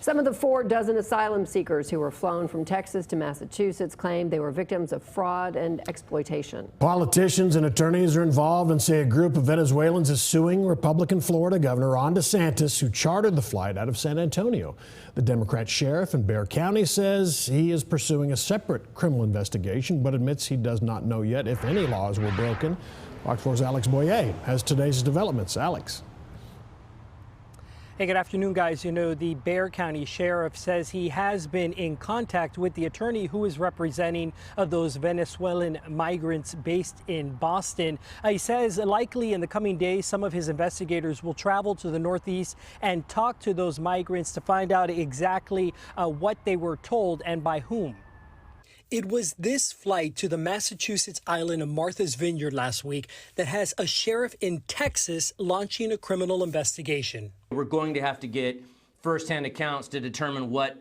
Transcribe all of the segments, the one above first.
Some of the 4 dozen asylum seekers who were flown from Texas to Massachusetts claimed they were victims of fraud and exploitation. Politicians and attorneys are involved and say a group of Venezuelans is suing Republican Florida Governor Ron DeSantis, who chartered the flight out of San Antonio. The Democrat sheriff in Bexar County says he is pursuing a separate criminal investigation, but admits he does not know yet if any laws were broken. Fox 4's Alex Boyer has today's developments. Alex. Hey, good afternoon, guys. You know, the Bexar County Sheriff says he has been in contact with the attorney who is representing those Venezuelan migrants based in Boston. He says likely in the coming days, some of his investigators will travel to the Northeast and talk to those migrants to find out exactly what they were told and by whom. It was this flight to the Massachusetts island of Martha's Vineyard last week that has a sheriff in Texas launching a criminal investigation. We're going to have to get firsthand accounts to determine what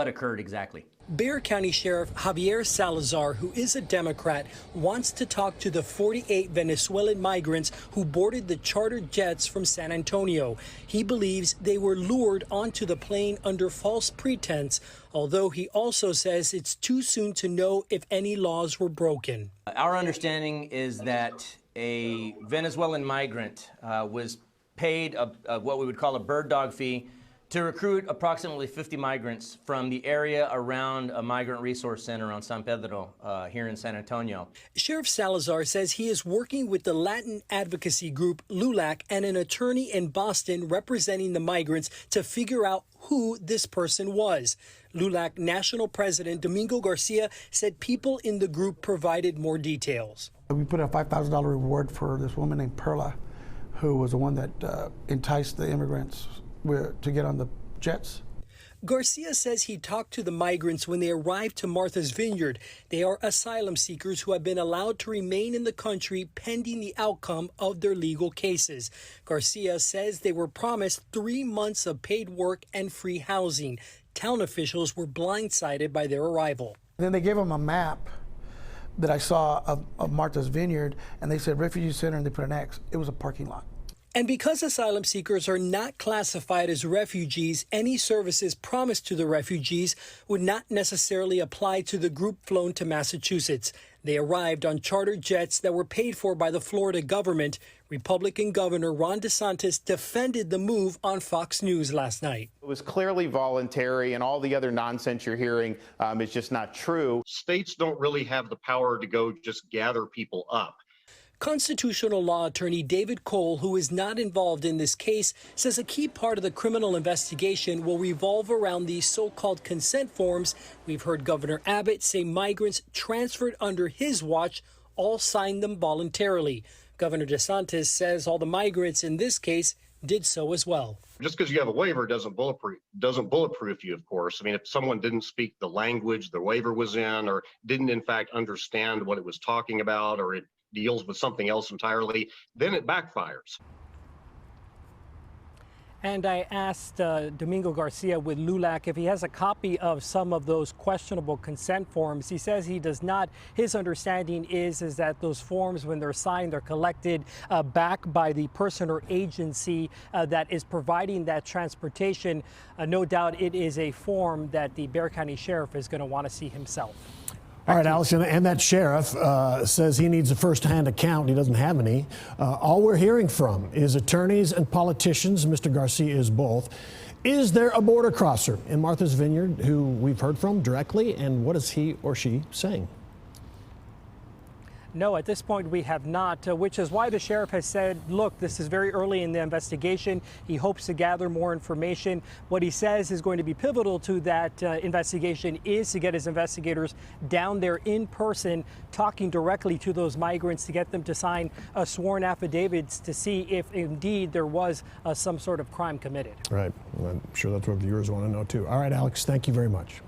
occurred exactly. Bexar County Sheriff Javier Salazar, who is a Democrat, wants to talk to the 48 Venezuelan migrants who boarded the chartered jets from San Antonio. He believes they were lured onto the plane under false pretense, although he also says it's too soon to know if any laws were broken. Our understanding is that a Venezuelan migrant was paid what we would call a bird dog fee to recruit approximately 50 migrants from the area around a migrant resource center on San Pedro here in San Antonio. Sheriff Salazar says he is working with the Latin advocacy group LULAC and an attorney in Boston representing the migrants to figure out who this person was. LULAC National President Domingo Garcia said people in the group provided more details. We put a $5,000 reward for this woman named Perla, who was the one that enticed the immigrants to get on the jets. Garcia says he talked to the migrants when they arrived to Martha's Vineyard. They are asylum seekers who have been allowed to remain in the country pending the outcome of their legal cases. Garcia says they were promised 3 months of paid work and free housing. Town officials were blindsided by their arrival. Then they gave them a map that I saw of Martha's Vineyard, and they said refugee center, and they put an X. It was a parking lot. And because asylum seekers are not classified as refugees, any services promised to the refugees would not necessarily apply to the group flown to Massachusetts. They arrived on chartered jets that were paid for by the Florida government. Republican Governor Ron DeSantis defended the move on Fox News last night. It was clearly voluntary, and all the other nonsense you're hearing is just not true. States don't really have the power to go just gather people up. Constitutional law attorney David Cole, who is not involved in this case, says a key part of the criminal investigation will revolve around these so-called consent forms. We've heard Governor Abbott say migrants transferred under his watch all signed them voluntarily. Governor DeSantis says all the migrants in this case did so as well. Just because you have a waiver doesn't bulletproof you, of course. I mean, if someone didn't speak the language the waiver was in, or didn't in fact understand what it was talking about, or it deals with something else entirely, then it backfires. And I asked Domingo Garcia with LULAC if he has a copy of some of those questionable consent forms. He says he does not. His understanding is that those forms, when they're signed, they're collected back by the person or agency that is providing that transportation. No doubt it is a form that the Bexar County Sheriff is going to want to see himself. All right, Alex, and that sheriff says he needs a first-hand account. He doesn't have any. All we're hearing from is attorneys and politicians. Mr. Garcia is both. Is there a border crosser in Martha's Vineyard who we've heard from directly, and what is he or she saying? No, at this point we have not, which is why the sheriff has said, look, this is very early in the investigation. He hopes to gather more information. What he says is going to be pivotal to that investigation is to get his investigators down there in person, talking directly to those migrants to get them to sign sworn affidavits to see if indeed there was some sort of crime committed. Right. Well, I'm sure that's what viewers want to know, too. All right, Alex, thank you very much.